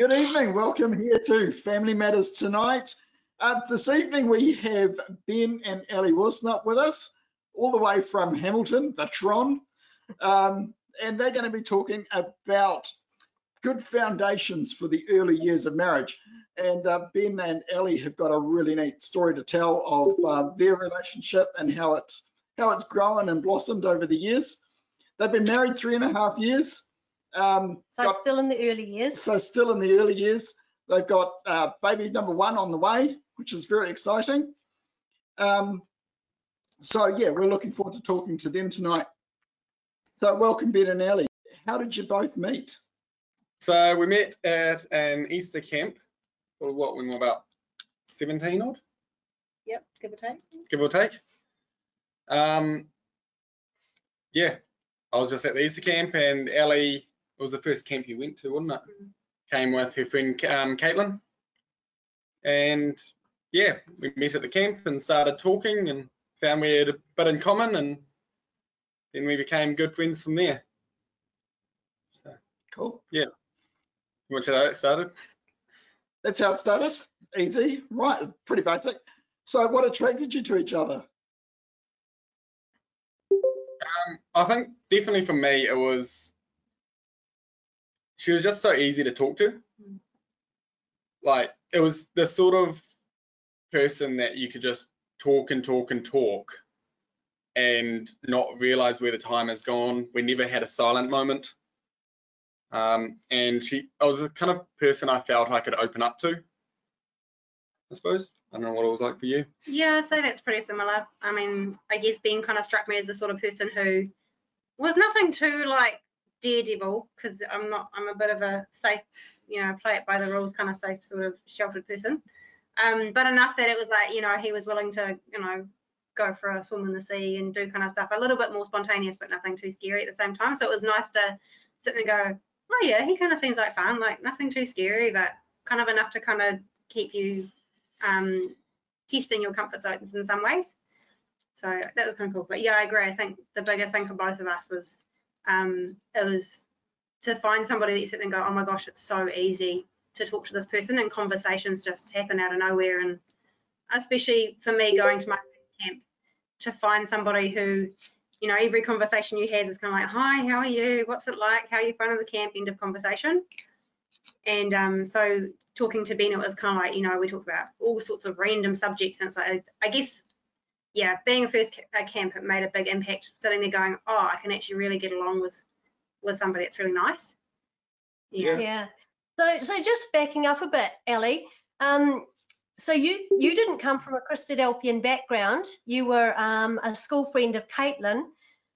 Good evening. Welcome here to Family Matters tonight. This evening we have Ben and Ellie Wilsnut with us, all the way from Hamilton, the Tron, and they're going to be talking about good foundations for the early years of marriage. And Ben and Ellie have got a really neat story to tell of their relationship and how it's grown and blossomed over the years. They've been married 3.5 years. Still in the early years. So still in the early years. They've got baby number 1 on the way, which is very exciting. So yeah, we're looking forward to talking to them tonight. So welcome, Ben and Ellie. How did you both meet? So we met at an Easter camp, for what, we were about 17 odd? Yep, give or take. Give or take. Yeah, I was just at the Easter camp, and Ellie, it was the first camp you went to, wasn't it? Came with her friend Caitlin, and yeah, we met at the camp and started talking and found we had a bit in common, and then we became good friends from there. So cool. Yeah. You want to know how it started? That's how it started. Easy, right? Pretty basic. So what attracted you to each other? I think definitely for me it was, she was just so easy to talk to. Like, it was the sort of person that you could just talk and talk and talk and not realize where the time has gone. We never had a silent moment. And I was the kind of person I felt I could open up to, I suppose. I don't know what it was like for you. Yeah, I'd say that's pretty similar. I mean, I guess Ben kind of struck me as the sort of person who was nothing too like daredevil, because I'm a bit of a safe, play it by the rules kind of safe, sort of sheltered person. But enough that it was like, he was willing to, go for a swim in the sea and do kind of stuff a little bit more spontaneous, but nothing too scary at the same time. So it was nice to sit there and go, oh yeah, he kind of seems like fun, like nothing too scary, but kind of enough to kind of keep you testing your comfort zones in some ways. So that was kind of cool. But yeah, I agree. I think the biggest thing for both of us was it was to find somebody that you sit there and go, oh my gosh, it's so easy to talk to this person, and conversations just happen out of nowhere. And especially for me, going to my camp, to find somebody who, every conversation you have is kind of like, hi, how are you? What's it like? How are you finding the camp? End of conversation. And so talking to Ben, it was kind of like, we talked about all sorts of random subjects. And it's like, I guess, yeah, being a first camp, it made a big impact, sitting there going, oh, I can actually really get along with somebody. It's really nice. Yeah. So just backing up a bit, Ellie, so you didn't come from a Christadelphian background. You were a school friend of Caitlin.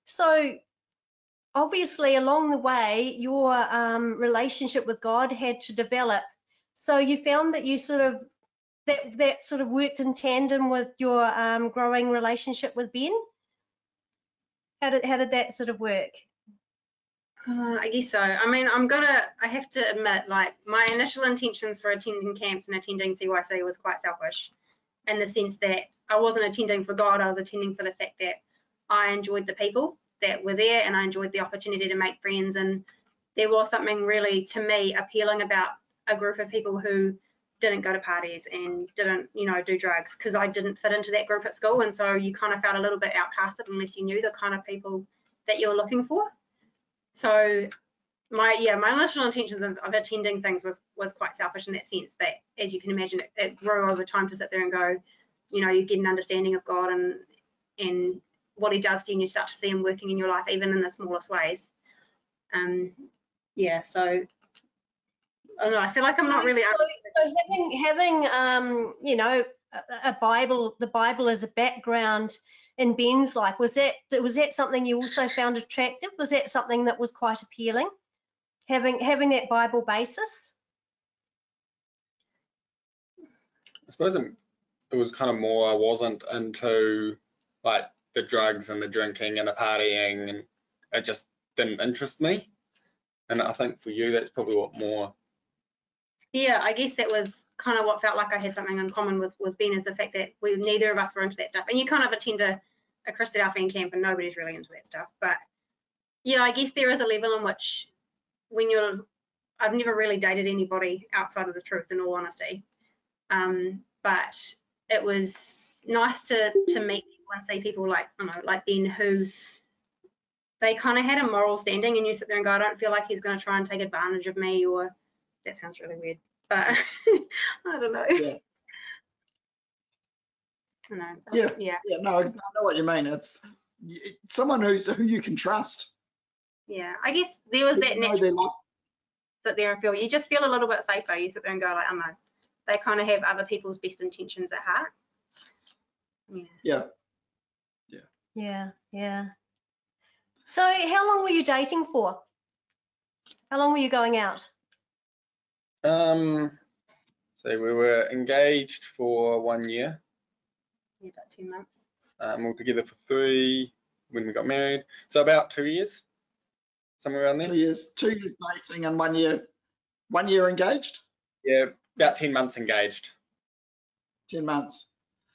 So obviously along the way, your relationship with God had to develop. So you found that you sort of, that sort of worked in tandem with your growing relationship with Ben? How did that sort of work? I guess so. I mean, I have to admit, like, my initial intentions for attending camps and attending CYC was quite selfish, in the sense that I wasn't attending for God, I was attending for the fact that I enjoyed the people that were there, and I enjoyed the opportunity to make friends. And there was something really, to me, appealing about a group of people who didn't go to parties and didn't, do drugs, because I didn't fit into that group at school. And so you kind of felt a little bit outcasted unless you knew the kind of people that you were looking for. So my initial intentions of attending things was quite selfish in that sense, but as you can imagine, it grew over time to sit there and go, you get an understanding of God and what he does for you, and you start to see him working in your life, even in the smallest ways. So I don't know, I feel like I'm not really. So having a Bible, the Bible as a background in Ben's life, was that something you also found attractive? Was that something that was quite appealing, having that Bible basis? I suppose it was kind of more, I wasn't into like the drugs and the drinking and the partying, and it just didn't interest me. And I think for you, that's probably what more. Yeah, I guess that was kind of what felt like I had something in common with Ben, is the fact that neither of us were into that stuff. And you kind of attend a Christadelphian camp and nobody's really into that stuff. But yeah, I guess there is a level in which when you're I've never really dated anybody outside of the truth, in all honesty. But it was nice to meet people and see people like, I don't know, like Ben, who they kind of had a moral standing, and you sit there and go, I don't feel like he's going to try and take advantage of me, or that sounds really weird, but I don't know. Yeah. I know. Yeah. Yeah. Yeah, no, I know what you mean. It's someone who you can trust. Yeah. I guess there was that You know natural they're like, sit there and feel, you just feel a little bit safer. You sit there and go like, I don't know, they kind of have other people's best intentions at heart. Yeah. yeah. Yeah. So how long were you dating for? How long were you going out? So we were engaged for 1 year. Yeah, about 2 months. We were together for 3 when we got married. So about 2 years, somewhere around there. 2 years dating and 1 year engaged. Yeah, about 10 months engaged. 10 months.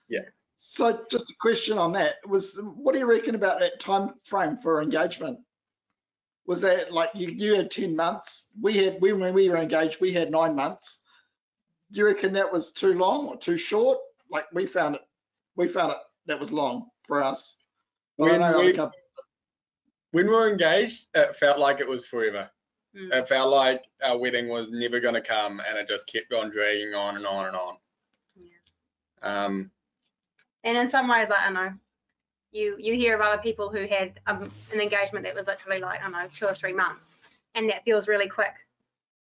Yeah. So just a question on that was, what do you reckon about that time frame for engagement? Was that like you had 10 months? When we were engaged, we had 9 months. Do you reckon that was too long or too short? Like we found it that was long for us. But I know other couples. When we were engaged, it felt like it was forever. Mm. It felt like our wedding was never going to come, and it just kept on dragging on and on and on. Yeah. And in some ways, like, I don't know, you hear of other people who had an engagement that was literally like, I don't know, 2 or 3 months, and that feels really quick.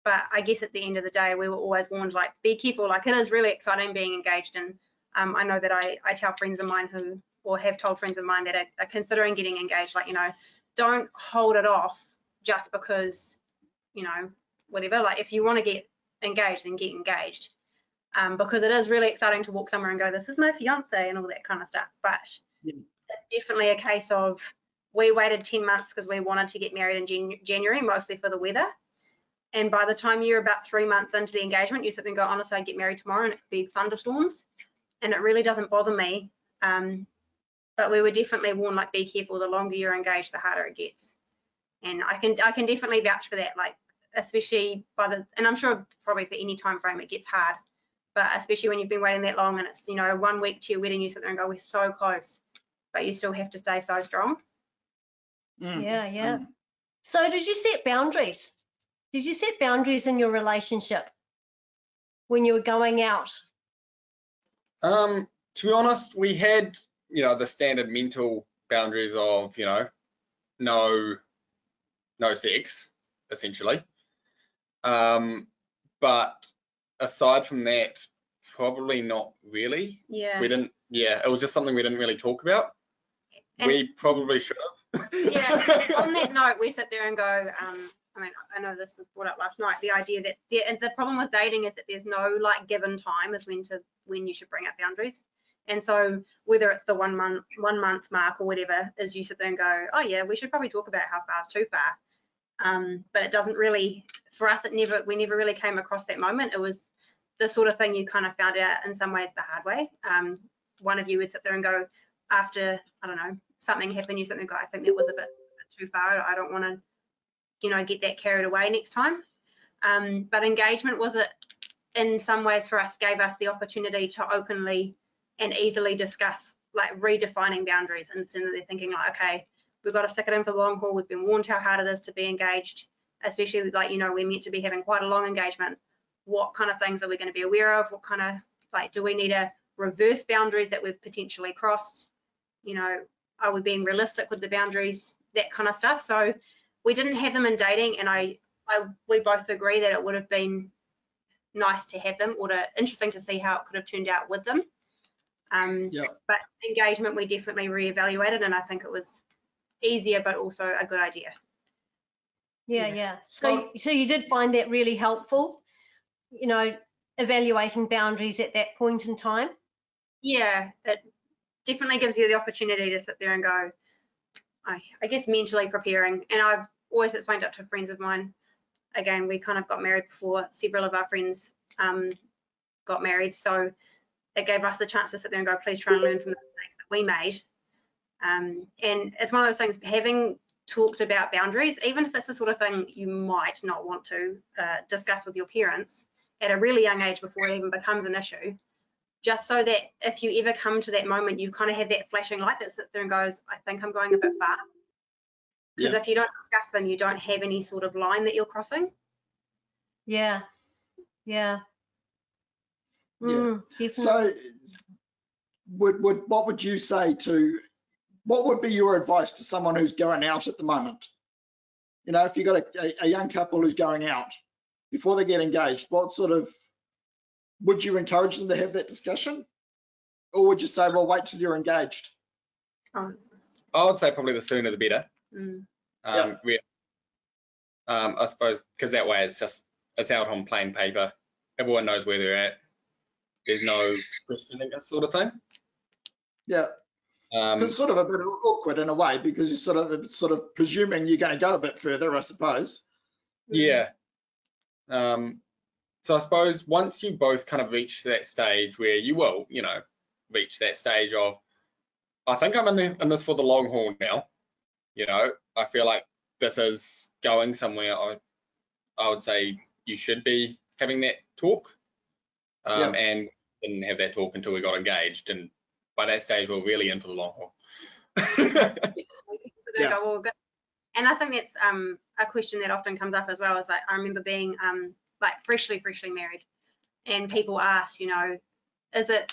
But I guess at the end of the day, we were always warned, like, be careful. Like, it is really exciting being engaged. And I know that I tell friends of mine who, or have told friends of mine that are considering getting engaged, like, you know, don't hold it off just because, you know, whatever. Like, if you want to get engaged, then get engaged. Because it is really exciting to walk somewhere and go, this is my fiance and all that kind of stuff. But it's definitely a case of, we waited 10 months because we wanted to get married in January, mostly for the weather. And by the time you're about 3 months into the engagement, you sit there and go, honestly, I'd get married tomorrow, and it could be thunderstorms. And it really doesn't bother me. But we were definitely warned, like, be careful, the longer you're engaged, the harder it gets. And I can definitely vouch for that, like, especially and I'm sure probably for any time frame it gets hard, but especially when you've been waiting that long and it's, you know, 1 week to your wedding, you sit there and go, we're so close, but you still have to stay so strong. Yeah. So did you set boundaries? Did you set boundaries in your relationship when you were going out? To be honest, we had, you know, the standard mental boundaries of, you know, no sex, essentially. But aside from that, probably not really. Yeah. It was just something we didn't really talk about. And we probably should have. Yeah. On that note, we sit there and go, I mean, I know this was brought up last night, the idea that the problem with dating is that there's no like given time as when you should bring up boundaries. And so whether it's the 1 month mark or whatever, is you sit there and go, oh yeah, we should probably talk about how far is too far. But it doesn't really, for us, we never really came across that moment. It was the sort of thing you kind of found out in some ways the hard way. One of you would sit there and go, after, I don't know, something happened, you sit there and go, I think that was a bit too far. I don't want to, you know, get that carried away next time. But engagement was, in some ways for us, gave us the opportunity to openly and easily discuss like redefining boundaries, instead of they're thinking like, okay, we've got to stick it in for the long haul. We've been warned how hard it is to be engaged, especially like, you know, we're meant to be having quite a long engagement. What kind of things are we going to be aware of? What kind of, like, do we need to reverse boundaries that we've potentially crossed? You know, are we being realistic with the boundaries? That kind of stuff. So we didn't have them in dating, and we both agree that it would have been nice to have them, or interesting to see how it could have turned out with them. But engagement, we definitely reevaluated, and I think it was easier, but also a good idea. Yeah. So you did find that really helpful, you know, evaluating boundaries at that point in time? Yeah, it definitely gives you the opportunity to sit there and go, I guess mentally preparing. And I've always explained it to friends of mine. Again, we kind of got married before several of our friends got married, so it gave us the chance to sit there and go, please try and learn from the mistakes that we made. And it's one of those things, having talked about boundaries, even if it's the sort of thing you might not want to discuss with your parents at a really young age before it even becomes an issue, just so that if you ever come to that moment, you kind of have that flashing light that sits there and goes, I think I'm going a bit far. Because if you don't discuss them, you don't have any sort of line that you're crossing. Yeah. Definitely. So what would you say to, what would be your advice to someone who's going out at the moment? You know, if you've got a young couple who's going out before they get engaged, what sort of, would you encourage them to have that discussion? Or would you say, well, wait till you're engaged? I would say probably the sooner the better. I suppose because that way it's out on plain paper. Everyone knows where they're at. There's no questioning that sort of thing. Yeah. It's sort of a bit awkward in a way because you're sort of presuming you're going to go a bit further, I suppose. Yeah. So I suppose once you both kind of reach that stage where you will, you know, reach that stage of, I think I'm in this for the long haul now. You know, I feel like this is going somewhere. I would say you should be having that talk, and didn't have that talk until we got engaged, and by that stage we're really in for the long haul. And I think that's a question that often comes up as well. Is like I remember being like freshly married, and people ask, you know, is it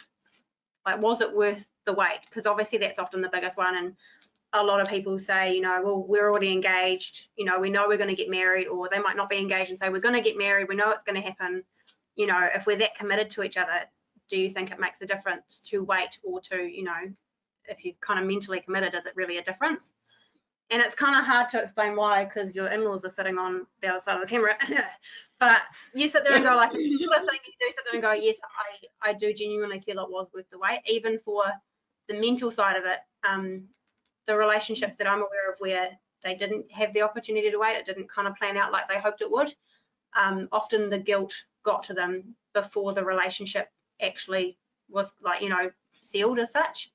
like, was it worth the wait? Because obviously that's often the biggest one, and a lot of people say, you know, well, we're already engaged, you know, we know we're going to get married, or they might not be engaged and say, we're going to get married, we know it's going to happen. You know, if we're that committed to each other, do you think it makes a difference to wait or to, you know, if you're kind of mentally committed, is it really a difference? And it's kind of hard to explain why, because your in-laws are sitting on the other side of the camera. But you sit there and go like, sort of thing, you do sit there and go, yes, I do genuinely feel it was worth the wait, even for the mental side of it. The relationships that I'm aware of where they didn't have the opportunity to wait, it didn't kind of plan out like they hoped it would. Often the guilt got to them before the relationship actually was, like, you know, sealed as such.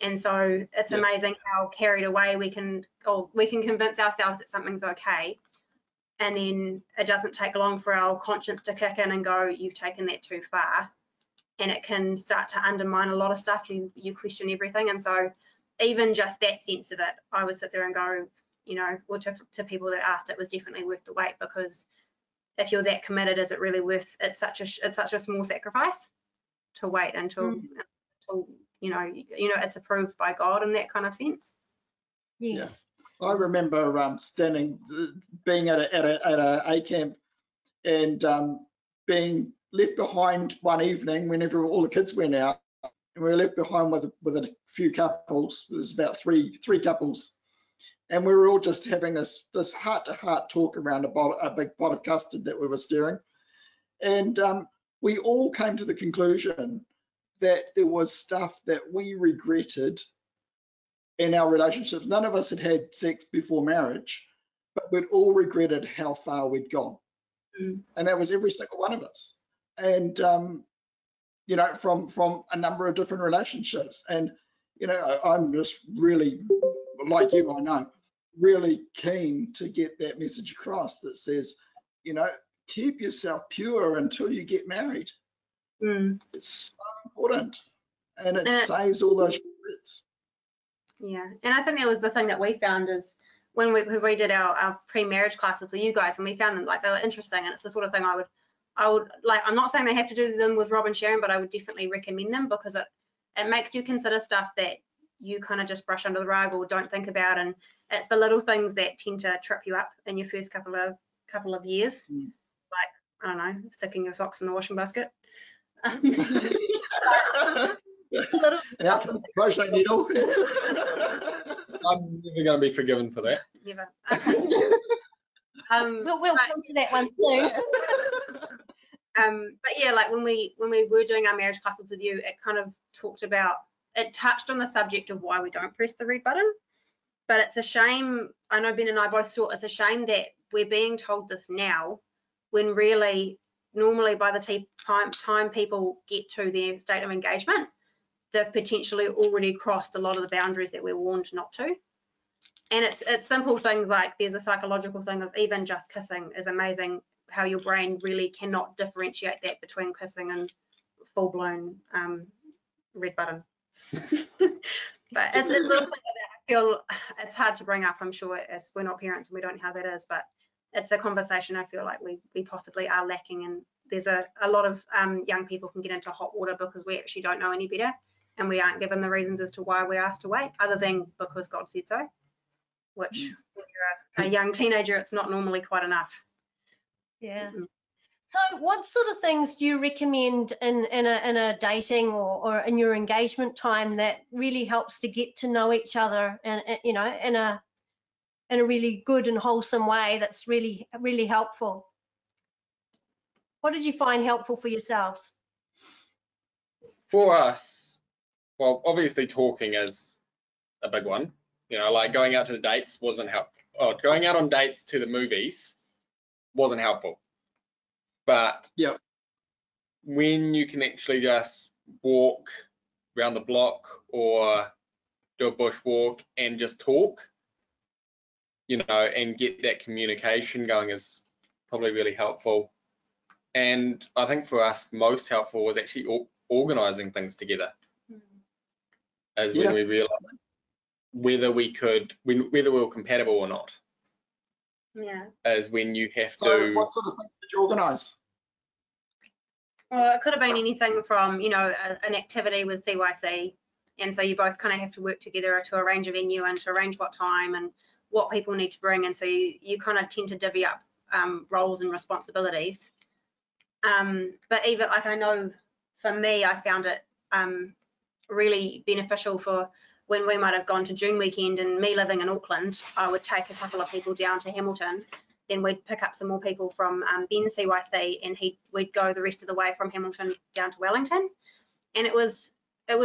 And so it's amazing how carried away we can convince ourselves that something's okay, and then it doesn't take long for our conscience to kick in and go, you've taken that too far, and it can start to undermine a lot of stuff. You question everything. And so even just that sense of it, I would sit there and go, you know, or to people that asked, it was definitely worth the wait, because if you're that committed, is it really worth? It's such a small sacrifice to wait until you know it's approved by God in that kind of sense. Yes. Yeah. I remember being at a camp and being left behind one evening whenever all the kids went out, and we were left behind with a few couples. There was about three couples, and we were all just having this heart-to-heart talk around a big pot of custard that we were stirring, and we all came to the conclusion that there was stuff that we regretted in our relationships. None of us had sex before marriage, but we'd all regretted how far we'd gone. And that was every single one of us. And, you know, from a number of different relationships. And, you know, I'm just really, like you, I know, really keen to get that message across that says, you know, keep yourself pure until you get married. It's so important, and it saves all those regrets. Yeah, and I think that was the thing that we found is when we did our pre-marriage classes with you guys, and we found them, like, they were interesting, and it's the sort of thing I would like. I'm not saying they have to do them with Rob and Sharon, but I would definitely recommend them, because it makes you consider stuff that you kind of just brush under the rug or don't think about, and it's the little things that tend to trip you up in your first couple of years, like, I don't know, sticking your socks in the washing basket. Crochet needle. I'm never going to be forgiven for that. Never. We'll come to that one soon. But yeah, like when we were doing our marriage classes with you, it kind of touched on the subject of why we don't press the red button. But it's a shame, I know Ben and I both thought it's a shame that we're being told this now, when really, normally by the time people get to their state of engagement, they've potentially already crossed a lot of the boundaries that we're warned not to. And it's simple things like there's a psychological thing of even just kissing is amazing, how your brain really cannot differentiate that between kissing and full-blown red button. But it's little things like that. I feel it's hard to bring up, I'm sure, as we're not parents and we don't know how that is, but it's a conversation I feel like we possibly are lacking, and there's a lot of young people can get into hot water because we actually don't know any better, and we aren't given the reasons as to why we're asked to wait, other than because God said so, which when you're a young teenager, it's not normally quite enough. Yeah. So what sort of things do you recommend in a dating or in your engagement time that really helps to get to know each other, and you know, in a really good and wholesome way that's really, really helpful? What did you find helpful for yourselves? For us, well, obviously talking is a big one. You know, like going out to the dates wasn't helpful. Oh, going out on dates to the movies wasn't helpful. But Yep. when you can actually just walk around the block or do a bush walk and just talk, you know, and get that communication going is probably really helpful. And I think for us, most helpful was actually organizing things together, as when we realized whether we were compatible or not. Yeah. As when you have to. So what sort of things did you organise? Well, it could have been anything from, you know, an activity with CYC, and so you both kind of have to work together to arrange a venue and to arrange what time and what people need to bring, and so you kind of tend to divvy up roles and responsibilities. But even like, I know for me, I found it really beneficial for when we might have gone to June weekend, and me living in Auckland, I would take a couple of people down to Hamilton, then we'd pick up some more people from Ben CYC, and we'd go the rest of the way from Hamilton down to Wellington. And it was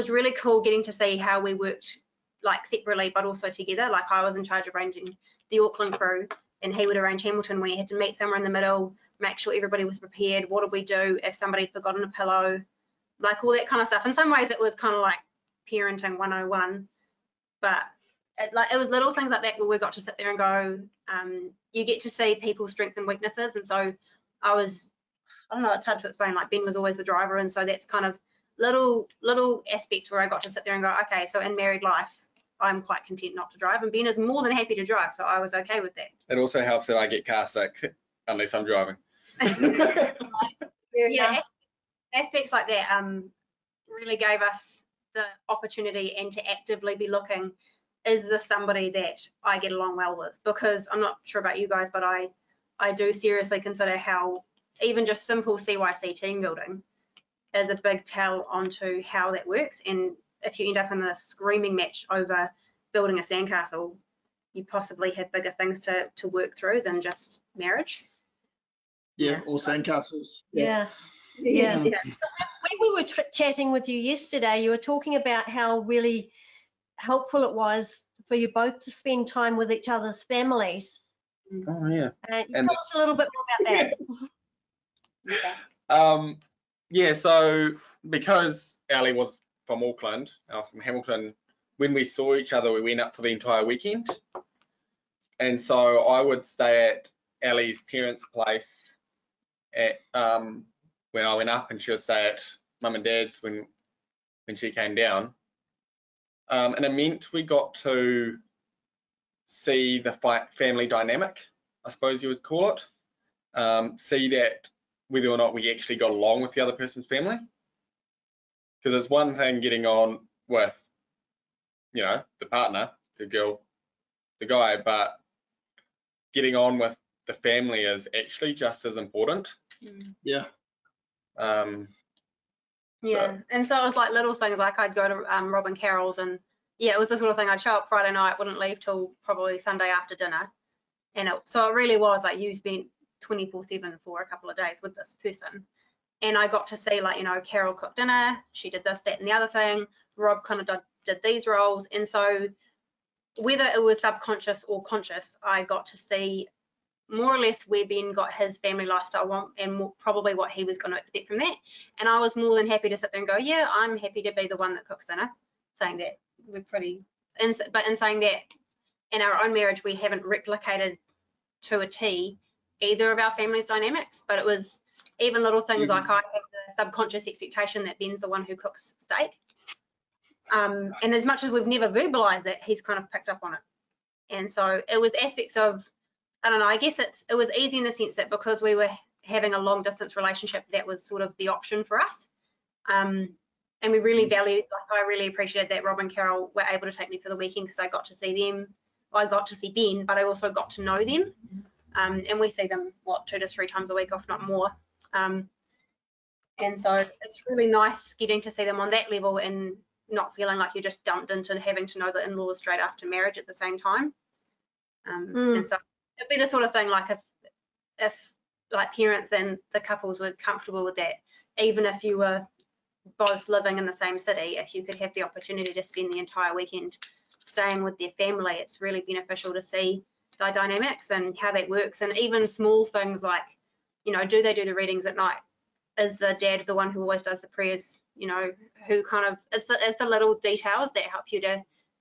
really cool getting to see how we worked, like separately but also together. Like I was in charge of arranging the Auckland crew, and he would arrange Hamilton. We had to meet somewhere in the middle, make sure everybody was prepared. What did we do if somebody had forgotten a pillow? Like all that kind of stuff. In some ways it was kind of like parenting 101, but it was little things like that where we got to sit there and go, you get to see people's strengths and weaknesses. And so I don't know, it's hard to explain, like Ben was always the driver, and so that's kind of little aspects where I got to sit there and go, okay, so in married life, I'm quite content not to drive, and Ben is more than happy to drive, so I was okay with that. It also helps that I get car sick unless I'm driving. Yeah, aspects like that really gave us the opportunity and to actively be looking, is this somebody that I get along well with? Because I'm not sure about you guys, but I do seriously consider how even just simple CYC team building is a big tell onto how that works. And if you end up in a screaming match over building a sandcastle, you possibly have bigger things to work through than just marriage. Yeah, or sandcastles. Yeah. So when we were chatting with you yesterday, you were talking about how really helpful it was for you both to spend time with each other's families. Oh yeah. Tell us a little bit more about that. Yeah, so because Ali was from Auckland, from Hamilton, when we saw each other, we went up for the entire weekend. And so I would stay at Ali's parents' place when I went up, and she would stay at Mum and Dad's when she came down. And it meant we got to see the family dynamic, I suppose you would call it. See that whether or not we actually got along with the other person's family. Because it's one thing getting on with, you know, the partner, the girl, the guy, but getting on with the family is actually just as important. Yeah. Yeah, and so it was like little things, like I'd go to Rob and Carol's, and yeah, it was the sort of thing, I'd show up Friday night, wouldn't leave till probably Sunday after dinner, and so it really was like you spent 24/7 for a couple of days with this person. And I got to see, like, you know, Carol cooked dinner, she did this, that, and the other thing, Rob kind of did these roles, and so whether it was subconscious or conscious, I got to see more or less where Ben got his family lifestyle and probably what he was going to expect from that. And I was more than happy to sit there and go, yeah, I'm happy to be the one that cooks dinner, saying that we're pretty, but in saying that, in our own marriage, we haven't replicated to a T either of our family's dynamics, but it was even little things like I have the subconscious expectation that Ben's the one who cooks steak. And as much as we've never verbalized it, he's kind of picked up on it. And so it was aspects of, I don't know, I guess it was easy in the sense that because we were having a long distance relationship, that was sort of the option for us. And we really valued, like I really appreciated that Rob and Carol were able to take me for the weekend because I got to see them. I got to see Ben, but I also got to know them. And we see them, what, 2 to 3 times a week, if not more. And so it's really nice getting to see them on that level and not feeling like you're just dumped into having to know the in-laws straight after marriage at the same time. And so it'd be the sort of thing like if like parents and the couples were comfortable with that, even if you were both living in the same city, if you could have the opportunity to spend the entire weekend staying with their family, it's really beneficial to see the dynamics and how that works. And even small things like, you know, do they do the readings at night? Is the dad the one who always does the prayers? You know, who kind of is the little details that help you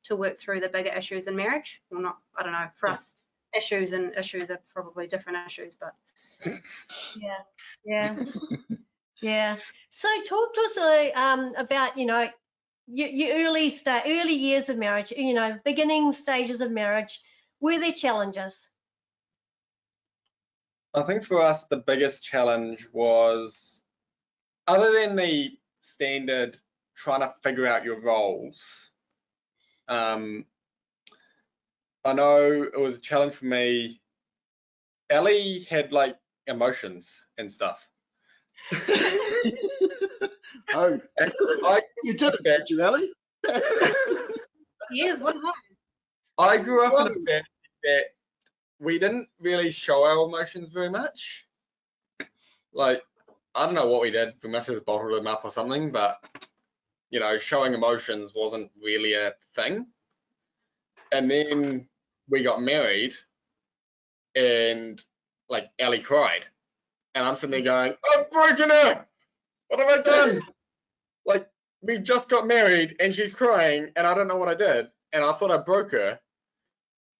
to work through the bigger issues in marriage? Well, not, I don't know, for us, issues are probably different issues, but yeah. So talk to us about, you know, your early years of marriage, you know, beginning stages of marriage. Were there challenges? I think for us, the biggest challenge was, other than the standard trying to figure out your roles, I know it was a challenge for me. Ellie had like emotions and stuff. Oh, you did it, did you, Ellie? yes, what happened? I grew up in a family that we didn't really show our emotions very much. Like, I don't know what we did. We must have bottled them up or something, but, you know, showing emotions wasn't really a thing. And then we got married and, like, Ellie cried. And I'm sitting there going, I've broken her! What have I done? Like, we just got married and she's crying and I don't know what I did. And I thought I broke her.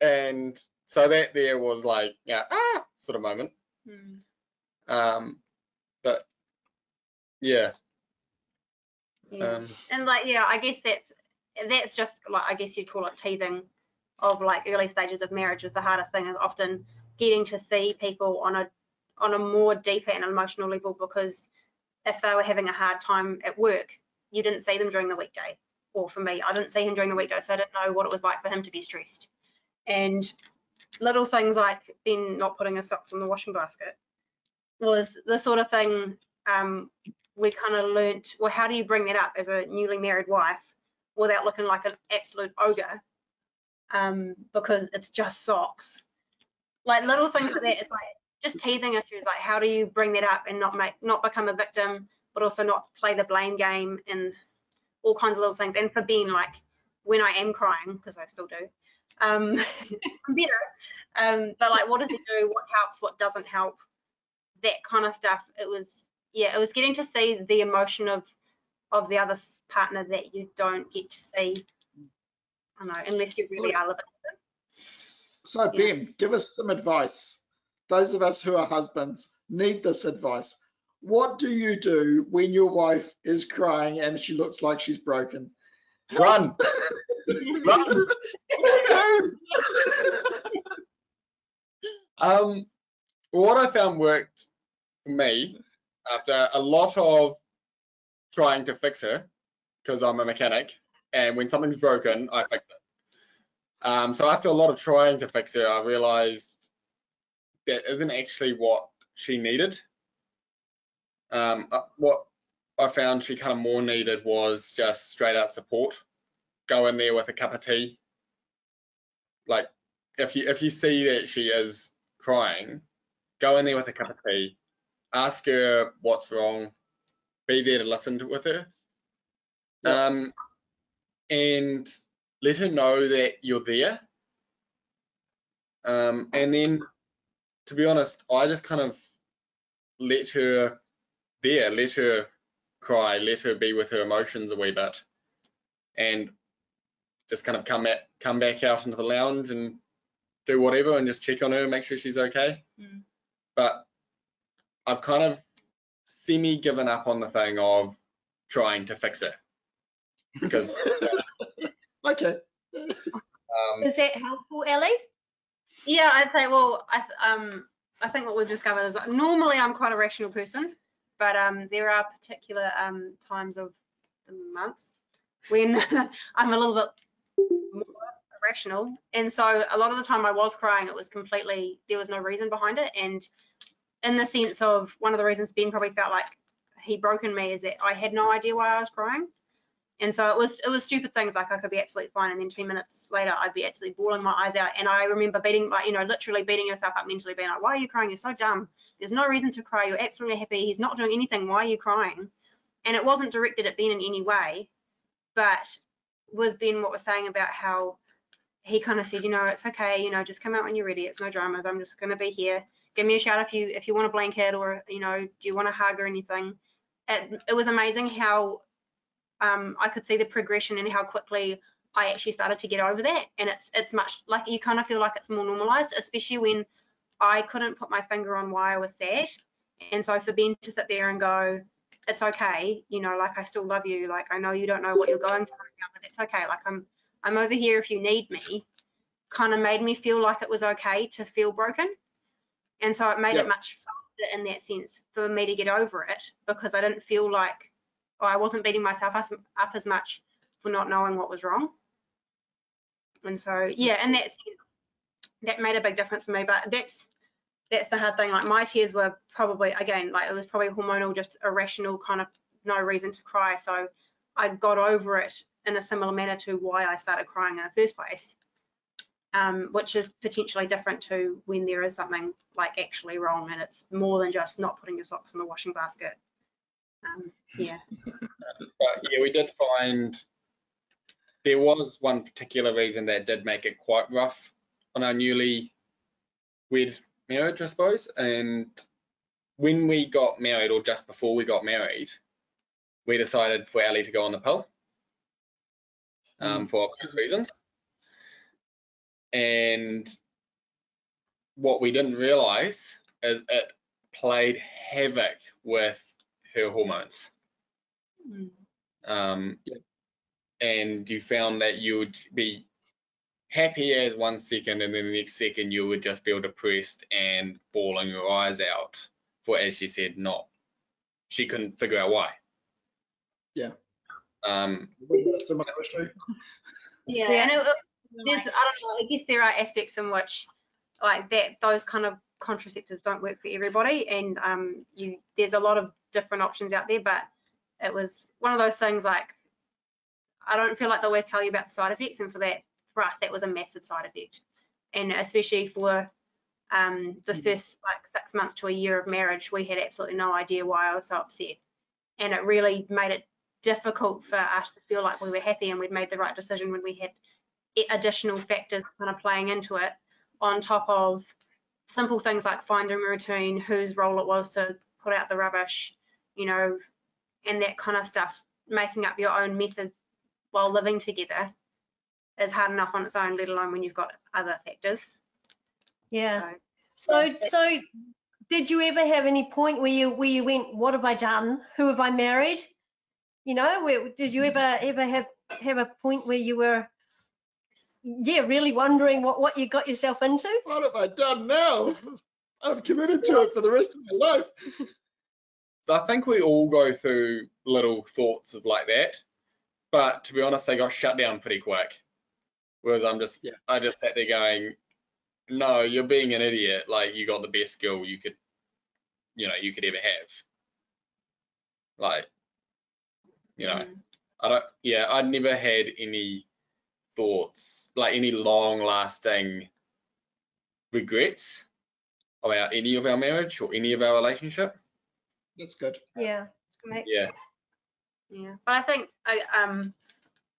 And so that there was like, yeah, sort of moment. But yeah. And like, yeah, I guess that's just like, I guess you'd call it teething of like early stages of marriage is the hardest thing, is often getting to see people on a more deeper and emotional level, because if they were having a hard time at work, you didn't see them during the weekday. Or for me, I didn't see him during the weekday, so I didn't know what it was like for him to be stressed. And little things like Ben not putting his socks in the washing basket was the sort of thing we kind of learnt, well, how do you bring that up as a newly married wife without looking like an absolute ogre, because it's just socks. Like little things like that, it's like just teething issues, like how do you bring that up and not become a victim, but also not play the blame game and all kinds of little things. And for Ben, like when I am crying, because I still do, I'm better, but like what does he do, what helps, what doesn't help, that kind of stuff. It was getting to see the emotion of the other partner that you don't get to see, I don't know, unless you really are living with them. So Ben, give us some advice. Those of us who are husbands need this advice. What do you do when your wife is crying and she looks like she's broken? Run! Run! What I found worked for me, after a lot of trying to fix her, because I'm a mechanic, and when something's broken, I fix it. So after a lot of trying to fix her, I realized that isn't actually what she needed. What I found she kind of more needed was just straight out support. Go in there with a cup of tea. Like if you see that she is crying, go in there with a cup of tea, ask her what's wrong, be there to listen with her, and let her know that you're there. And then, to be honest, I just kind of let her cry, let her be with her emotions a wee bit. And just kind of come back out into the lounge and do whatever and just check on her, make sure she's okay. But I've kind of semi given up on the thing of trying to fix her because Okay. Is that helpful, Ellie? Yeah, I'd say, well, I think what we've discovered is normally I'm quite a rational person, but there are particular times of the month when I'm a little bit more irrational. And so a lot of the time I was crying, it was completely, there was no reason behind it. And in the sense of one of the reasons Ben probably felt like he broken me is that I had no idea why I was crying. And so it was stupid things, like I could be absolutely fine and then 2 minutes later I'd be absolutely bawling my eyes out. And I remember beating, like, you know, literally beating yourself up mentally, being like, why are you crying? You're so dumb. There's no reason to cry. You're absolutely happy. He's not doing anything. Why are you crying? And it wasn't directed at Ben in any way, but was Ben what was saying about how he kind of said, you know, it's okay, you know, just come out when you're ready. It's no dramas. I'm just going to be here. Give me a shout if you want a blanket, or, you know, do you want a hug or anything? It was amazing how I could see the progression and how quickly I actually started to get over that. And it's much like, you kind of feel like it's more normalized, especially when I couldn't put my finger on why I was sad. And so for Ben to sit there and go, it's okay, you know, like I still love you, like I know you don't know what you're going through right now, but it's okay, like I'm over here if you need me, kind of made me feel like it was okay to feel broken. And so it made it much faster in that sense for me to get over it, because I didn't feel like, or I wasn't beating myself up as much for not knowing what was wrong. And so, yeah, in that sense, that made a big difference for me. But that's the hard thing. Like my tears were probably, again, like it was probably hormonal, just irrational, kind of no reason to cry. So I got over it in a similar manner to why I started crying in the first place, which is potentially different to when there is something like actually wrong and it's more than just not putting your socks in the washing basket. Yeah. But yeah, we did find there was one particular reason that did make it quite rough on our newly wed marriage, I suppose. And when we got married, or just before we got married, we decided for Ellie to go on the pill for obvious reasons. And what we didn't realize is it played havoc with her hormones. And you found that you would be happy as 1 second, and then the next second you would just feel depressed and bawling your eyes out for, as she said, she couldn't figure out why. Yeah. Similar issue. Yeah, and there's, I don't know, I guess there are aspects in which like that, those kind of contraceptives don't work for everybody, and there's a lot of different options out there, but it was one of those things, like I don't feel like they always tell you about the side effects, and for us that was a massive side effect, and especially for the first like 6 months to a year of marriage, we had absolutely no idea why I was so upset, and it really made it difficult for us to feel like we were happy and we'd made the right decision when we had additional factors kind of playing into it, on top of simple things like finding a routine, whose role it was to put out the rubbish, you know, and that kind of stuff. Making up your own methods while living together is hard enough on its own, let alone when you've got other factors. Yeah. So did you ever have any point where you went, what have I done? Who have I married? You know, did you ever have a point where you were, really wondering what you got yourself into? What have I done now? I've committed to it for the rest of my life. I think we all go through little thoughts of like that, but to be honest, they got shut down pretty quick. Whereas I just sat there going, no, you're being an idiot. Like, you got the best girl you could ever have. Like, you know, I'd never had any thoughts, like any long lasting regrets about any of our marriage or any of our relationship. That's good. Yeah. Yeah. Yeah, but I think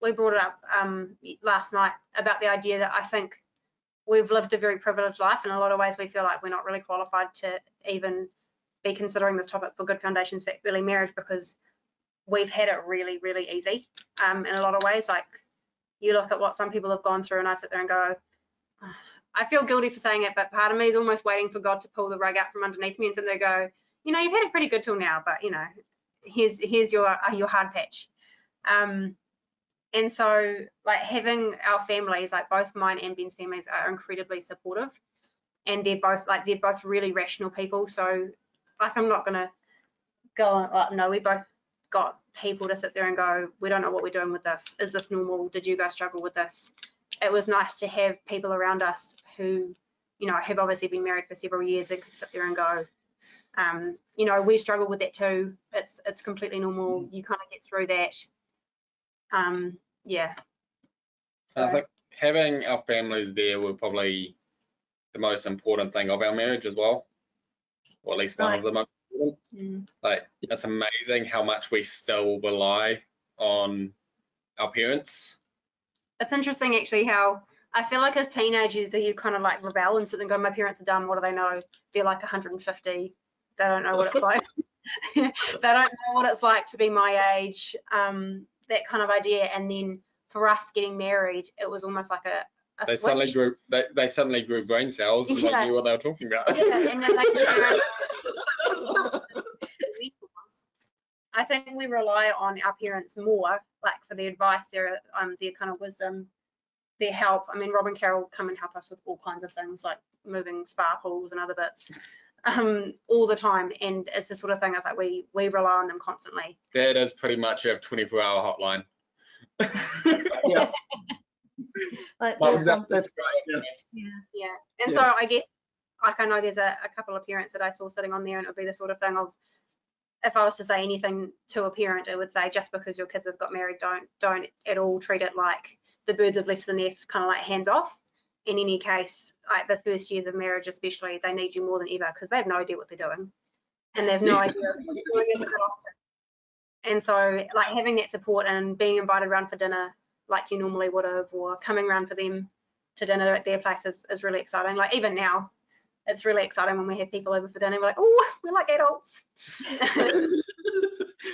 we brought it up last night about the idea that I think we've lived a very privileged life. In a lot of ways, we feel like we're not really qualified to even be considering this topic for good foundations for early marriage, because we've had it really, really easy in a lot of ways. Like you look at what some people have gone through, and I sit there and go, I feel guilty for saying it, but part of me is almost waiting for God to pull the rug out from underneath me and sit there and go, you know, you've had it pretty good till now, but you know, here's your hard patch. And so like having our families, like both mine and Ben's families, are incredibly supportive, and they're both really rational people. So like I'm not gonna go like, no, we both got people to sit there and go, we don't know what we're doing with this. Is this normal? Did you guys struggle with this? It was nice to have people around us who, you know, have obviously been married for several years and could sit there and go, you know, we struggle with that too. It's completely normal. You kind of get through that. Yeah. So, I think having our families there were probably the most important thing of our marriage as well, or at least one of the most important. Like, it's amazing how much we still rely on our parents. it's interesting actually how I feel like as teenagers you kind of like rebel and sit there and go, my parents are dumb, what do they know? They're like 150. They don't know what it's like. They don't know what it's like to be my age, that kind of idea. And then for us getting married, it was almost like a They suddenly grew brain cells and Yeah. they knew what they were talking about. Yeah, and then they I think we rely on our parents more, like for their advice, their kind of wisdom, their help. I mean, Rob and Carol come and help us with all kinds of things, like moving sparkles and other bits, all the time. And it's the sort of thing that's like we rely on them constantly. That is pretty much a 24-hour hotline. Yeah. Like, That's great. Yeah. And so I guess, like, I know there's a couple of parents that I saw sitting on there, and it would be the sort of thing of, if I was to say anything to a parent, it would say, just because your kids have got married, don't at all treat it like the birds have left the nest, kind of like hands off. In any case, like the first years of marriage especially, they need you more than ever because they have no idea what they're doing, and they have no idea what they're doing as a good option. And so like having that support and being invited around for dinner like you normally would have, or coming around for them to dinner at their place is really exciting. Like even now, it's really exciting when we have people over for dinner. We're like, oh, we're like adults.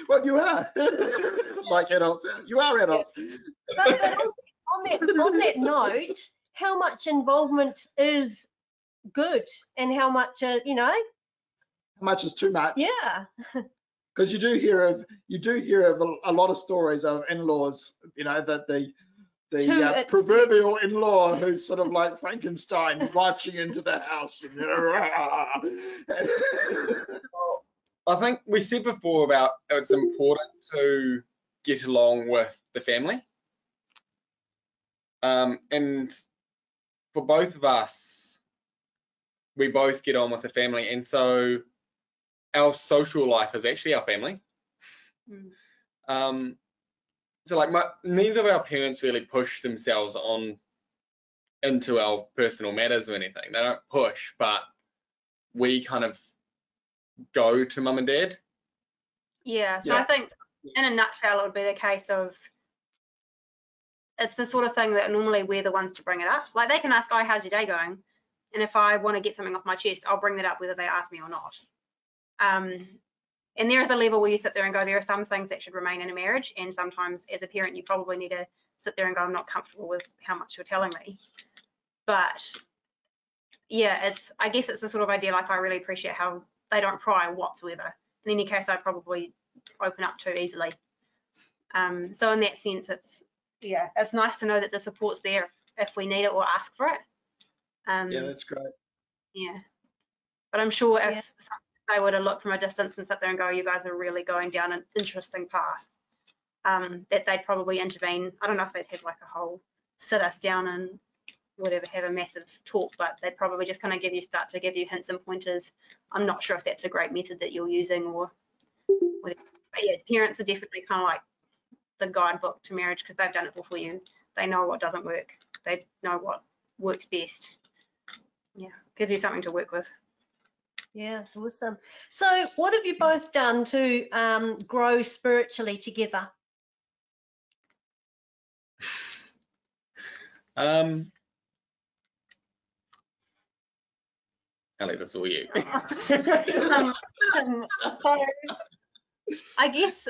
Well, you are like adults. You are adults. but on that note, how much involvement is good and how much, you know? How much is too much? Yeah. Because you do hear of a lot of stories of in-laws, you know, that the proverbial in-law who's sort of like Frankenstein marching into the house. And, I think we said before about it's important to get along with the family. And for both of us, we both get on with the family. And so our social life is actually our family. So like neither of our parents really push themselves on into our personal matters or anything. They don't push, but we kind of go to mum and dad. Yeah, so I think in a nutshell, it would be the case of, it's the sort of thing that normally we're the ones to bring it up. Like they can ask, oh, how's your day going? And if I want to get something off my chest, I'll bring that up whether they ask me or not. And there is a level where you sit there and go, there are some things that should remain in a marriage, and sometimes as a parent you probably need to sit there and go, I'm not comfortable with how much you're telling me. But yeah, I guess it's the sort of idea, like I really appreciate how they don't pry whatsoever. In any case, I probably open up too easily. So in that sense, it's nice to know that the support's there if we need it or ask for it. yeah, that's great. Yeah, but I'm sure if they were to look from a distance and sit there and go, you guys are really going down an interesting path, that they'd probably intervene. I don't know if they'd have like a whole sit us down and whatever, have a massive talk, but they'd probably just kind of start to give you hints and pointers. I'm not sure if that's a great method that you're using or whatever. But yeah, parents are definitely kind of like the guidebook to marriage because they've done it before you. They know what doesn't work. They know what works best. Yeah, gives you something to work with. Yeah, it's awesome. So what have you both done to grow spiritually together? Ellie, that's all you. So I guess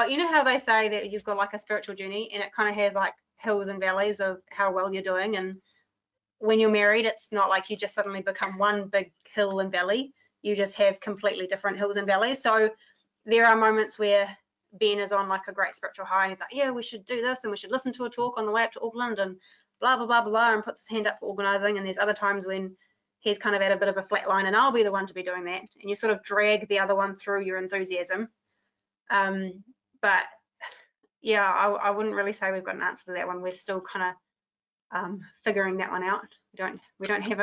you know how they say that you've got like a spiritual journey and it kind of has like hills and valleys of how well you're doing, and when you're married, it's not like you just suddenly become one big hill and valley. You just have completely different hills and valleys. So there are moments where Ben is on like a great spiritual high and he's like, yeah, we should do this and we should listen to a talk on the way up to Auckland and blah, blah, blah, blah, blah, and puts his hand up for organising. And there's other times when he's kind of at a bit of a flat line and I'll be the one to be doing that. And you sort of drag the other one through your enthusiasm. But yeah, I wouldn't really say we've got an answer to that one. We're still kind of figuring that one out. We don't have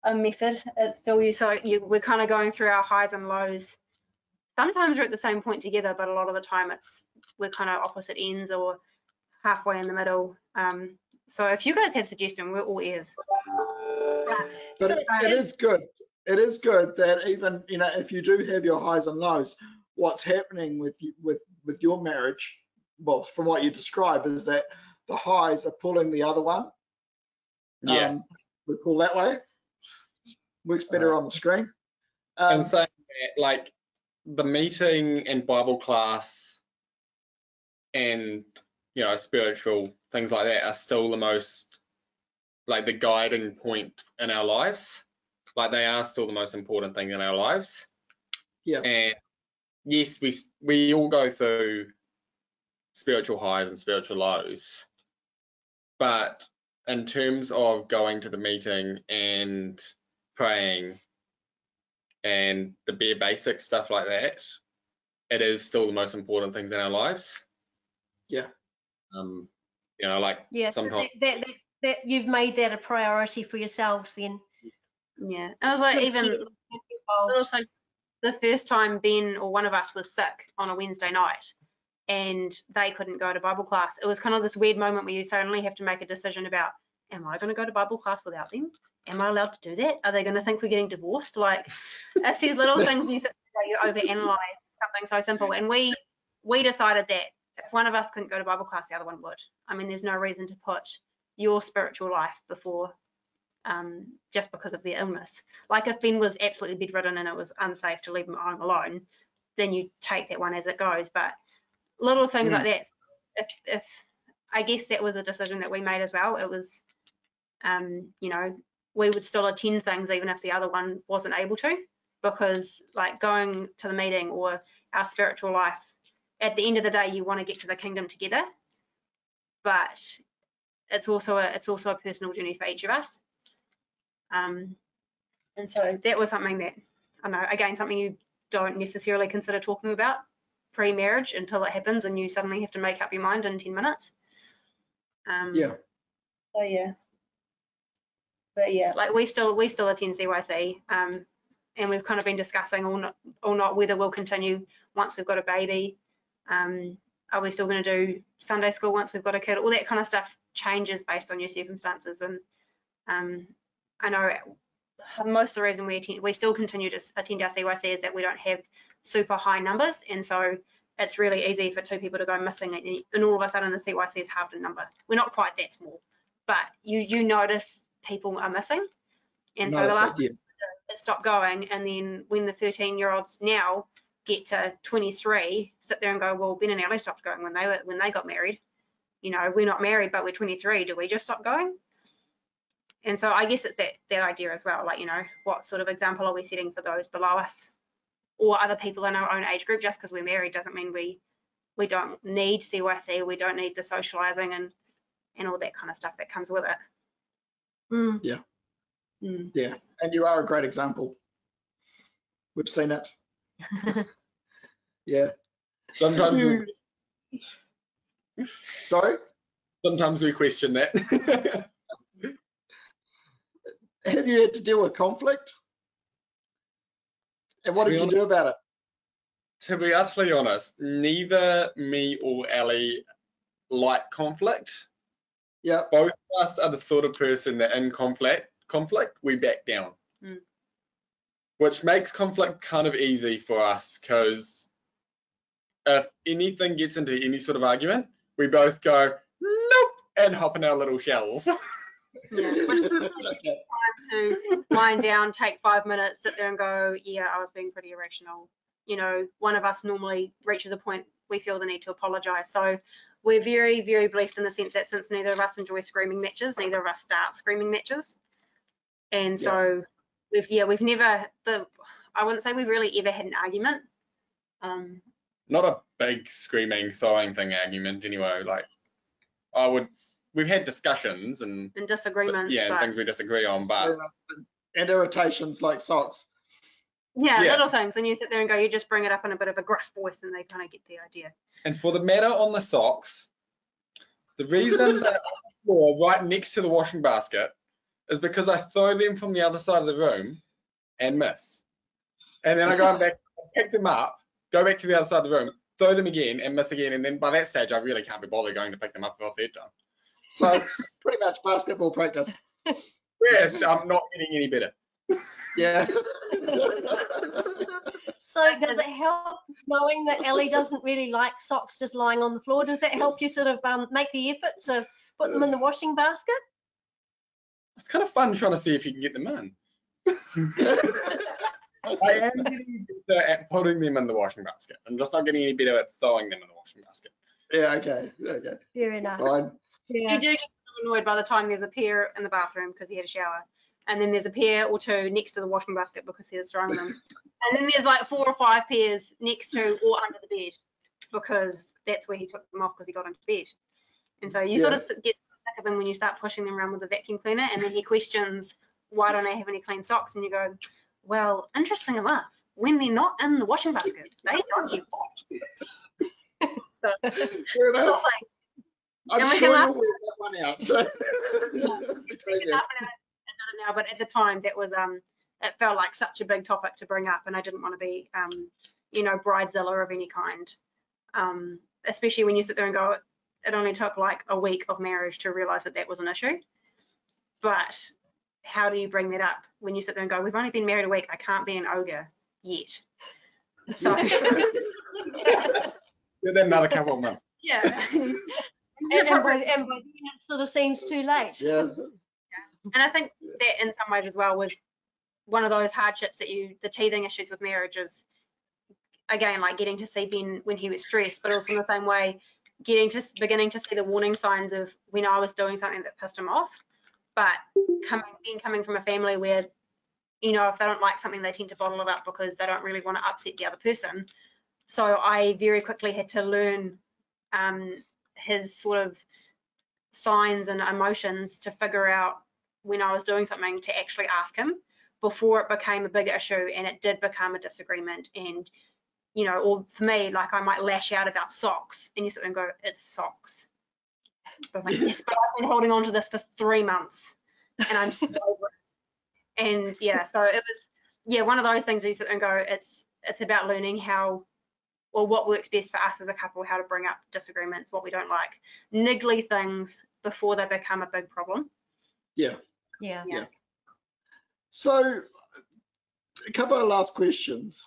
a method. It's still we're kind of going through our highs and lows. Sometimes we're at the same point together, but a lot of the time we're kind of opposite ends or halfway in the middle. So if you guys have suggestions, we're all ears. But it is good. It is good that even, you know, if you do have your highs and lows, what's happening with your marriage, well, from what you describe, is that the highs are pulling the other one. Yeah. We pull that way. Works better on the screen. And saying that, like, the meeting and Bible class and, you know, spiritual things like that are still the most, like, the guiding point in our lives. Like, they are still the most important thing in our lives. Yeah. And yes, we all go through spiritual highs and spiritual lows, but in terms of going to the meeting and praying and the bare basic stuff like that, it is still the most important things in our lives. Yeah. You know, like, Yeah, sometimes that you've made that a priority for yourselves then. Yeah, I was like, even little thing, the first time Ben or one of us was sick on a Wednesday night and they couldn't go to Bible class, it was kind of this weird moment where you suddenly have to make a decision about, am I going to go to Bible class without them? Am I allowed to do that? Are they going to think we're getting divorced? Like, it's these little things you overanalyze something so simple. And we decided that if one of us couldn't go to Bible class, the other one would. I mean, there's no reason to put your spiritual life before just because of their illness. Like, if Ben was absolutely bedridden and it was unsafe to leave him home alone, then you take that one as it goes. But little things like that, if I guess that was a decision that we made as well. It was, you know, we would still attend things even if the other one wasn't able to, because like going to the meeting or our spiritual life, at the end of the day, you want to get to the kingdom together, but it's also a personal journey for each of us. And so that was something that, I don't know, again, something you don't necessarily consider talking about pre-marriage until it happens and you suddenly have to make up your mind in 10 minutes. Yeah. So yeah. But yeah, like we still attend CYC, and we've kind of been discussing or not whether we'll continue once we've got a baby. Are we still going to do Sunday school once we've got a kid? All that kind of stuff changes based on your circumstances. And I know most of the reason we still continue to attend our CYC is that we don't have super high numbers, and so it's really easy for two people to go missing, and all of a sudden the CYC is halved in number. We're not quite that small, but you notice people are missing, and so the last it stopped going. And then when the 13-year-olds now get to 23, sit there and go, well, Ben and Ellie stopped going when they got married. You know, we're not married, but we're 23. Do we just stop going? And so I guess it's that idea as well. Like, you know, what sort of example are we setting for those below us or other people in our own age group? Just because we're married doesn't mean we don't need CYC, we don't need the socializing and all that kind of stuff that comes with it. Yeah. Yeah, and you are a great example. We've seen it. Yeah. sometimes Sorry? sometimes we question that. Have you had to deal with conflict? And what did you do about it? To be utterly honest, neither me or Ellie like conflict. Yeah. Both of us are the sort of person that in conflict we back down. Which makes conflict kind of easy for us, because if anything gets into any sort of argument, we both go, nope, and hop in our little shells. Yeah, which is time to wind down, take 5 minutes, sit there and go, yeah, I was being pretty irrational. you know, one of us normally reaches a point we feel the need to apologise. So we're very, very blessed in the sense that since neither of us enjoy screaming matches, neither of us start screaming matches. And so we've never, I wouldn't say we've really ever had an argument. Not a big screaming, throwing thing argument anyway. Like we've had discussions and disagreements. and things we disagree on, but and irritations like socks. Yeah, little things, and you sit there and go, you just bring it up in a bit of a gruff voice, and they kind of get the idea. And for the matter on the socks, the reason they're on the floor right next to the washing basket is because I throw them from the other side of the room and miss. And then I go back, pick them up, go back to the other side of the room, throw them again and miss again. And then by that stage, I really can't be bothered going to pick them up for a third time. So it's pretty much basketball practice. Yes, I'm not getting any better. Yeah. So does it help knowing that Ellie doesn't really like socks just lying on the floor? Does that help you sort of make the effort to put them in the washing basket? It's kind of fun trying to see if you can get them in. I am getting better at putting them in the washing basket. I'm just not getting any better at throwing them in the washing basket. Yeah, okay. Fair enough. Fine. Yeah. You do get annoyed by the time there's a pair in the bathroom because he had a shower, and then there's a pair or two next to the washing basket because he was throwing them, and then there's like 4 or 5 pairs next to or under the bed because that's where he took them off because he got into bed. And so you sort of get sick of them when you start pushing them around with a vacuum cleaner, and then he questions, why don't I have any clean socks? And you go, well, interesting enough, when they're not in the washing basket, they don't get washed. So, Fair enough. I'm sure you'll work that one out. So. Now, but at the time that was it felt like such a big topic to bring up, and I didn't want to be you know, bridezilla of any kind, especially when you sit there and go, it only took like a week of marriage to realize that that was an issue. But how do you bring that up when you sit there and go, we've only been married a week, I can't be an ogre yet? So Give them another couple of months. yeah. And by then it sort of seems too late. Yeah. And I think that in some ways as well was one of those hardships that the teething issues with marriage is, again, like getting to see Ben when he was stressed, but also in the same way, beginning to see the warning signs of when I was doing something that pissed him off. But coming from a family where, you know, if they don't like something, they tend to bottle it up because they don't really want to upset the other person. So I very quickly had to learn his sort of signs and emotions to figure out when I was doing something to actually ask him before it became a big issue and it did become a disagreement. And, you know, or for me, like I might lash out about socks and you sit there and go, it's socks. But I'm like, yes, but I've been holding on to this for 3 months and I'm still over it. And yeah, so it was, one of those things where you sit there and go, it's about learning how, or what works best for us as a couple, how to bring up disagreements, what we don't like, niggly things before they become a big problem. Yeah. So a couple of last questions.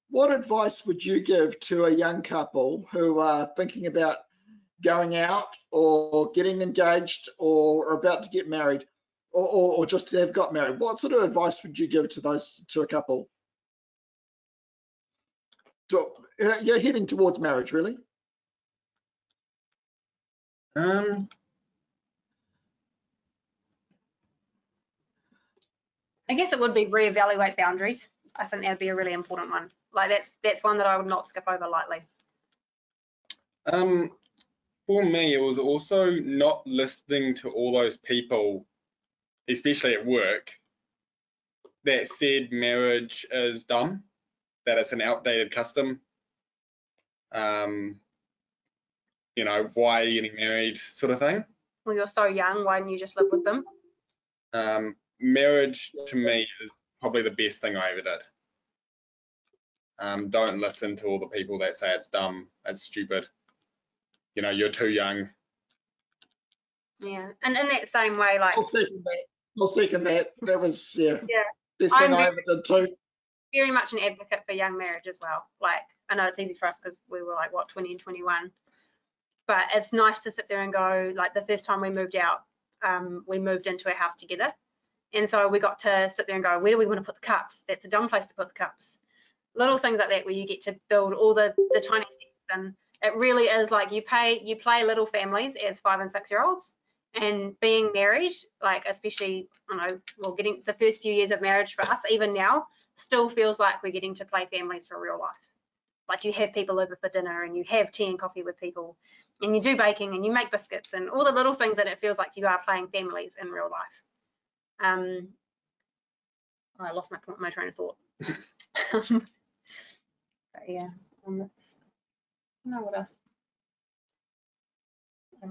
What advice would you give to a young couple who are thinking about going out or getting engaged or are about to get married or just have got married? What sort of advice would you give to a couple? You're heading towards marriage, really? I guess it would be reevaluate boundaries. I think that would be a really important one. Like that's one that I would not skip over lightly. For me, it was also not listening to all those people, especially at work, that said marriage is dumb, that it's an outdated custom. You know, why are you getting married, sort of thing. Well, you're so young, why didn't you just live with them? Marriage to me is probably the best thing I ever did. Don't listen to all the people that say it's dumb, it's stupid. You know, you're too young. Yeah, and in that same way, like I'll second that. That was best I'm thing I ever did too. very much an advocate for young marriage as well. Like I know it's easy for us because we were like 20 and 21, but it's nice to sit there and go, like the first time we moved out, we moved into a house together, and so we got to sit there and go, where do we want to put the cups? That's a dumb place to put the cups. little things like that where you get to build all the tiny steps. And it really is like you play little families as 5 and 6 year olds, and being married, like especially, I don't know, well, getting the first few years of marriage for us, even now, still feels like we're getting to play families for real life. Like you have people over for dinner and you have tea and coffee with people and you do baking and you make biscuits and all the little things that it feels like you are playing families in real life. I lost my train of thought. But yeah, that's, no, what else?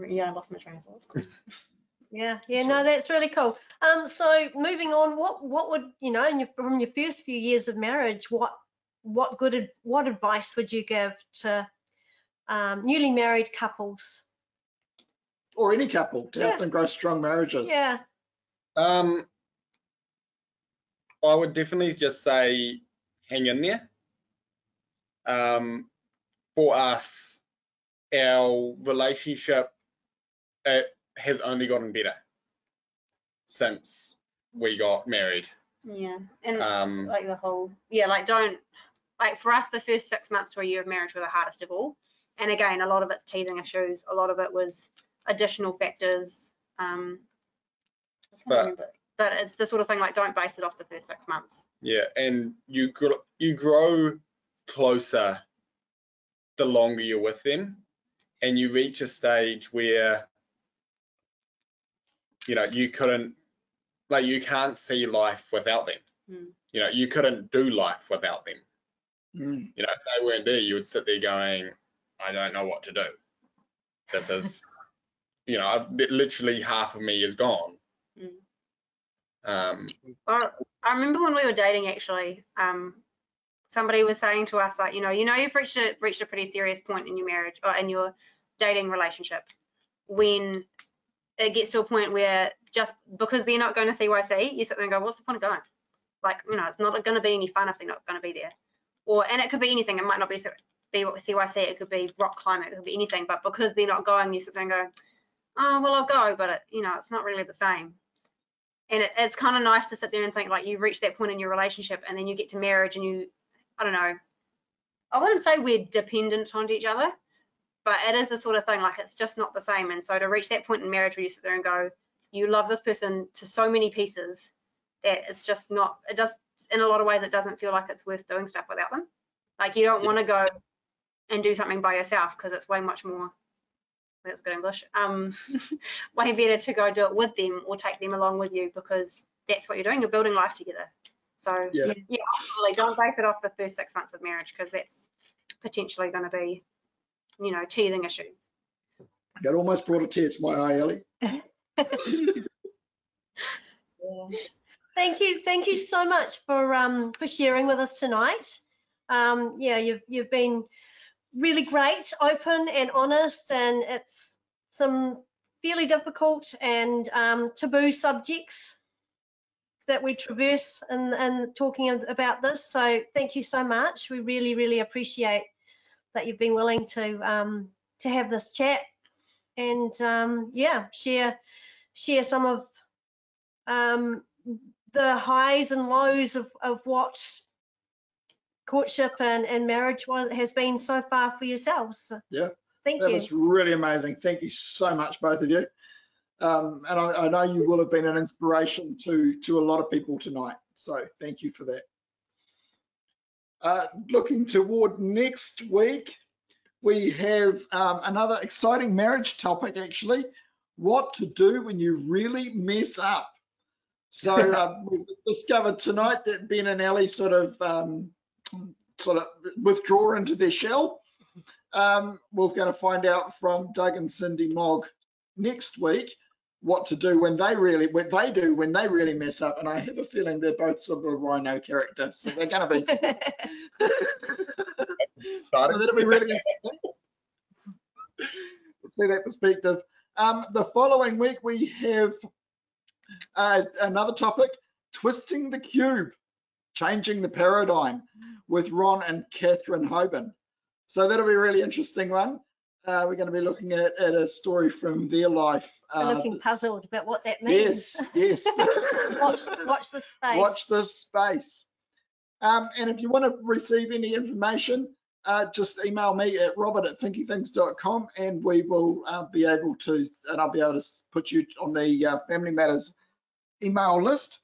Yeah, I lost my train of thought. Yeah, no, that's really cool. So moving on, what would, you know, from your first few years of marriage, what advice would you give to newly married couples? Or any couple to help them grow strong marriages. Yeah. I would definitely just say hang in there. For us, our relationship, it has only gotten better since we got married. Yeah, and like the whole, like don't, like for us, the first 6 months to a year of marriage were the hardest of all. And again, a lot of it's teething issues. A lot of it was additional factors. But it's the sort of thing, like don't base it off the first 6 months. Yeah, and you grow closer the longer you're with them, and you reach a stage where, you know, you can't see life without them. You know, you couldn't do life without them. You know, if they weren't there, you would sit there going, I don't know what to do. This is, you know, literally half of me is gone. I remember when we were dating, actually, somebody was saying to us, like, you know, you've reached a pretty serious point in your marriage or in your dating relationship when it gets to a point where just because they're not going to CYC, you sit there and go, what's the point of going? Like, you know, it's not going to be any fun if they're not going to be there. And it could be anything. It might not be CYC. It could be rock climbing. It could be anything. But because they're not going, you sit there and go, oh, well, I'll go. But, you know, it's not really the same. And it's kind of nice to sit there and think, like, you reach that point in your relationship and then you get to marriage and I don't know, I wouldn't say we're dependent on each other, but it is the sort of thing, like, it's just not the same. And so to reach that point in marriage where you sit there and go, you love this person to so many pieces that it's just not, it just, in a lot of ways, it doesn't feel like it's worth doing stuff without them. Like, you don't want to go and do something by yourself because it's way much more, that's good English, way better to go do it with them or take them along with you, because that's what you're doing, you're building life together. So yeah, really don't base it off the first 6 months of marriage, because that's potentially going to be, you know, teething issues. That almost brought a tear to my eye, Ellie. Thank you so much for sharing with us tonight. Yeah, you've been really great, open and honest, and it's some fairly difficult and taboo subjects that we traverse in talking about this. So thank you so much. We really, really appreciate that you've been willing to have this chat and yeah, share some of the highs and lows of what courtship and marriage has been so far for yourselves. So yeah, thank you. That was really amazing. Thank you so much, both of you. And I know you will have been an inspiration to a lot of people tonight. So thank you for that. Looking toward next week, we have another exciting marriage topic, actually, what to do when you really mess up. So we've discovered tonight that Ben and Ellie sort of withdraw into their shell. We're going to find out from Doug and Cindy Mogg next week what to do when they really mess up. And I have a feeling they're both sort of the Rhino character, so they're going to be. So that'll be really interesting. See that perspective. The following week we have another topic: twisting the cube, changing the paradigm, with Ron and Catherine Hoban. So that'll be a really interesting one. We're going to be looking at a story from their life. Looking puzzled about what that means. Yes. Watch this space. Watch this space. And if you want to receive any information, just email me at robert@thinkythings.com, and we will be able to, and I'll be able to put you on the Family Matters email list.